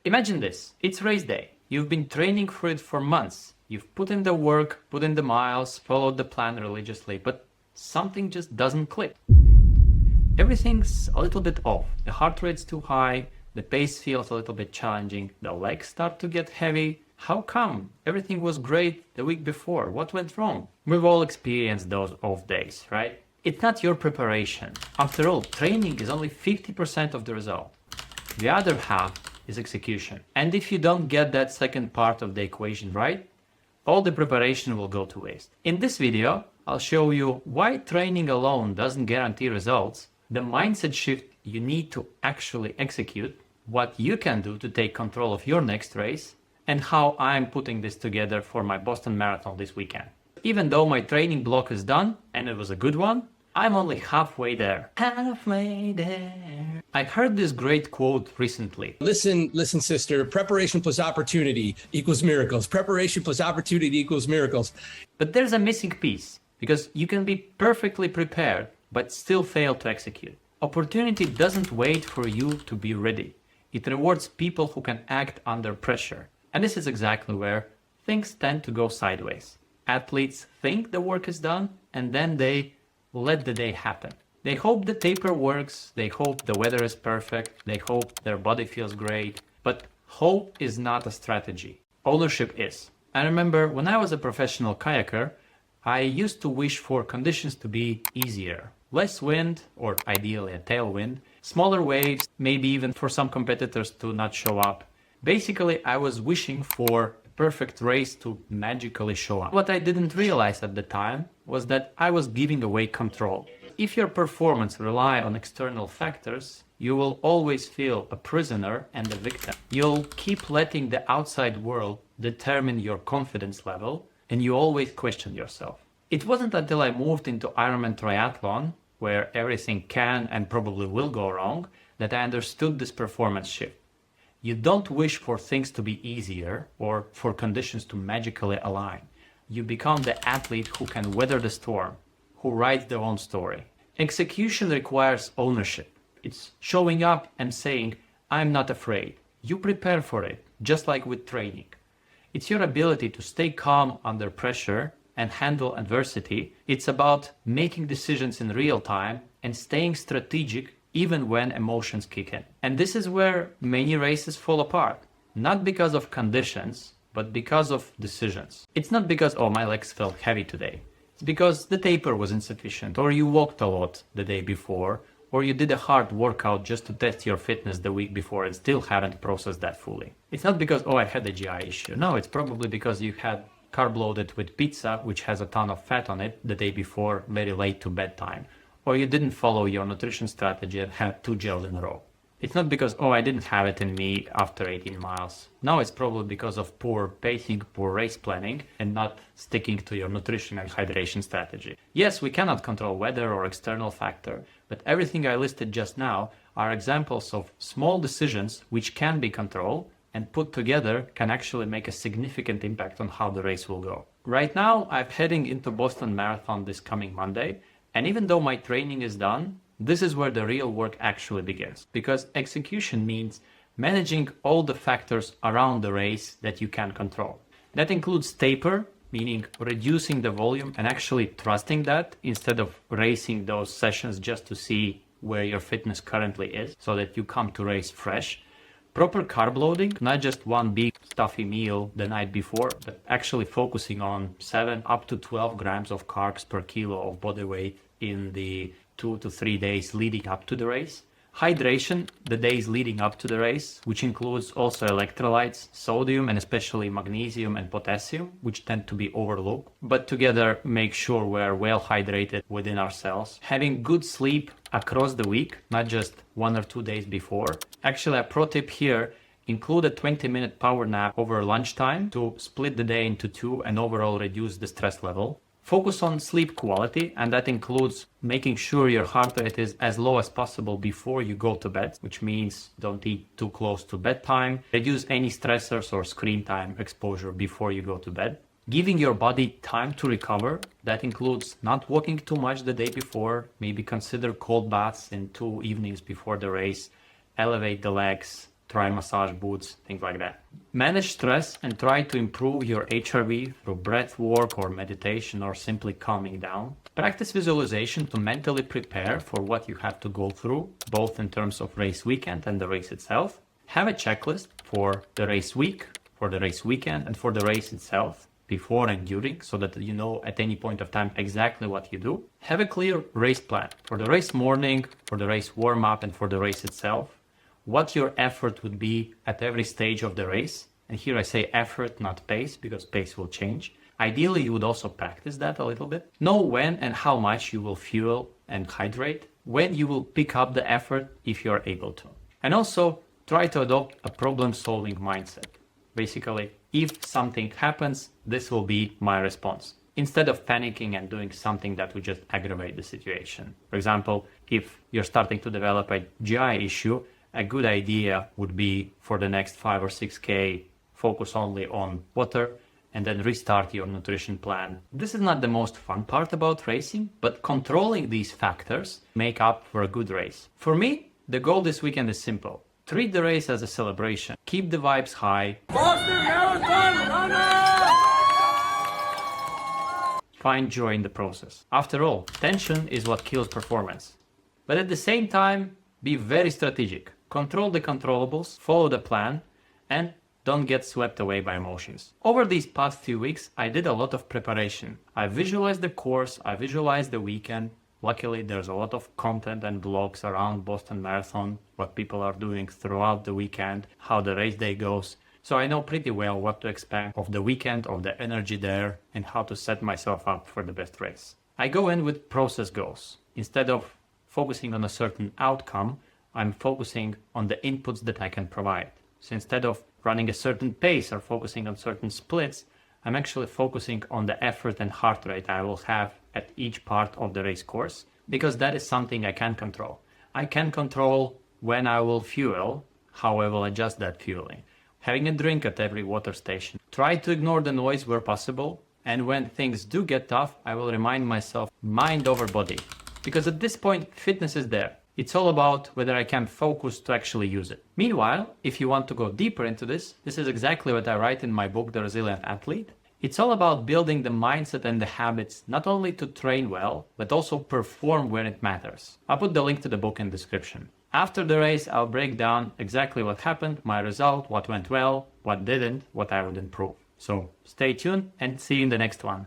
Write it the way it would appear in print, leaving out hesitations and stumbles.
Imagine this, it's race day. You've been training for it for months. You've put in the work, put in the miles, followed the plan religiously, but something just doesn't click. Everything's a little bit off. The heart rate's too high, the pace feels a little bit challenging, the legs start to get heavy. How come? Everything was great the week before. What went wrong? We've all experienced those off days, right? It's not your preparation. After all, training is only 50% of the result. The other half is execution. And if you don't get that second part of the equation right, all the preparation will go to waste. In this video, I'll show you why training alone doesn't guarantee results, the mindset shift you need to actually execute, what you can do to take control of your next race, and how I'm putting this together for my Boston Marathon this weekend. Even though my training block is done, and it was a good one, I'm only halfway there. Halfway there. I heard this great quote recently. Listen, sister, preparation plus opportunity equals miracles. Preparation plus opportunity equals miracles. But there's a missing piece, because you can be perfectly prepared, but still fail to execute. Opportunity doesn't wait for you to be ready. It rewards people who can act under pressure. And this is exactly where things tend to go sideways. Athletes think the work is done, and then they let the day happen. They hope the taper works, they hope the weather is perfect, they hope their body feels great, but hope is not a strategy. Ownership is. I remember when I was a professional kayaker, I used to wish for conditions to be easier. Less wind, or ideally a tailwind, smaller waves, maybe even for some competitors to not show up. Basically, I was wishing for a perfect race to magically show up. What I didn't realize at the time was that I was giving away control. If your performance rely on external factors, you will always feel a prisoner and a victim. You'll keep letting the outside world determine your confidence level, and you always question yourself. It wasn't until I moved into Ironman triathlon, where everything can and probably will go wrong, that I understood this performance shift. You don't wish for things to be easier or for conditions to magically align. You become the athlete who can weather the storm, who writes their own story. Execution requires ownership. It's showing up and saying, I'm not afraid. You prepare for it, just like with training. It's your ability to stay calm under pressure and handle adversity. It's about making decisions in real time and staying strategic even when emotions kick in. And this is where many races fall apart. Not because of conditions, but because of decisions. It's not because, oh, my legs felt heavy today. It's because the taper was insufficient, or you walked a lot the day before, or you did a hard workout just to test your fitness the week before and still haven't processed that fully. It's not because, oh, I had a GI issue. No, it's probably because you had carb loaded with pizza, which has a ton of fat on it, the day before, very late to bedtime. Or you didn't follow your nutrition strategy and had 2 gels in a row. It's not because, oh, I didn't have it in me after 18 miles. No, it's probably because of poor pacing, poor race planning, and not sticking to your nutrition and hydration strategy. Yes, we cannot control weather or external factor, but everything I listed just now are examples of small decisions which can be controlled and put together can actually make a significant impact on how the race will go. Right now, I'm heading into Boston Marathon this coming Monday, and even though my training is done, this is where the real work actually begins. Because execution means managing all the factors around the race that you can control. That includes taper, meaning reducing the volume and actually trusting that instead of racing those sessions just to see where your fitness currently is so that you come to race fresh. Proper carb loading, not just one big stuffy meal the night before, but actually focusing on 7 up to 12 grams of carbs per kilo of body weight in the 2 to 3 days leading up to the race. Hydration, the days leading up to the race, which includes also electrolytes, sodium, and especially magnesium and potassium, which tend to be overlooked, but together make sure we're well hydrated within ourselves. Having good sleep across the week, not just 1 or 2 days before. Actually, a pro tip here, include a 20-minute power nap over lunchtime to split the day into 2 and overall reduce the stress level. Focus on sleep quality, and that includes making sure your heart rate is as low as possible before you go to bed, which means don't eat too close to bedtime. Reduce any stressors or screen time exposure before you go to bed. Giving your body time to recover, that includes not walking too much the day before, maybe consider cold baths in 2 evenings before the race, elevate the legs, try massage boots, things like that. Manage stress and try to improve your HRV through breath work or meditation or simply calming down. Practice visualization to mentally prepare for what you have to go through, both in terms of race weekend and the race itself. Have a checklist for the race week, for the race weekend, and for the race itself, before and during, so that you know at any point of time exactly what you do. Have a clear race plan for the race morning, for the race warm-up, and for the race itself. What your effort would be at every stage of the race. And here I say effort, not pace, because pace will change. Ideally, you would also practice that a little bit. Know when and how much you will fuel and hydrate, when you will pick up the effort if you're able to. And also try to adopt a problem-solving mindset. Basically, if something happens, this will be my response, instead of panicking and doing something that would just aggravate the situation. For example, if you're starting to develop a GI issue, a good idea would be for the next 5 or 6K, focus only on water and then restart your nutrition plan. This is not the most fun part about racing, but controlling these factors make up for a good race. For me, the goal this weekend is simple. Treat the race as a celebration. Keep the vibes high. Find joy in the process. After all, tension is what kills performance. But at the same time, be very strategic. Control the controllables, follow the plan, and don't get swept away by emotions. Over these past few weeks, I did a lot of preparation. I visualized the course, I visualized the weekend. Luckily, there's a lot of content and blogs around Boston Marathon, what people are doing throughout the weekend, how the race day goes. So I know pretty well what to expect of the weekend, of the energy there, and how to set myself up for the best race. I go in with process goals. Instead of focusing on a certain outcome, I'm focusing on the inputs that I can provide. So instead of running a certain pace or focusing on certain splits, I'm actually focusing on the effort and heart rate I will have at each part of the race course, because that is something I can control. I can control when I will fuel, how I will adjust that fueling. Having a drink at every water station. Try to ignore the noise where possible, and when things do get tough, I will remind myself mind over body. Because at this point, fitness is there. It's all about whether I can focus to actually use it. Meanwhile, if you want to go deeper into this is exactly what I write in my book, The Resilient Athlete. It's all about building the mindset and the habits, not only to train well, but also perform when it matters. I'll put the link to the book in the description. After the race, I'll break down exactly what happened, my result, what went well, what didn't, what I would improve. So stay tuned and see you in the next one.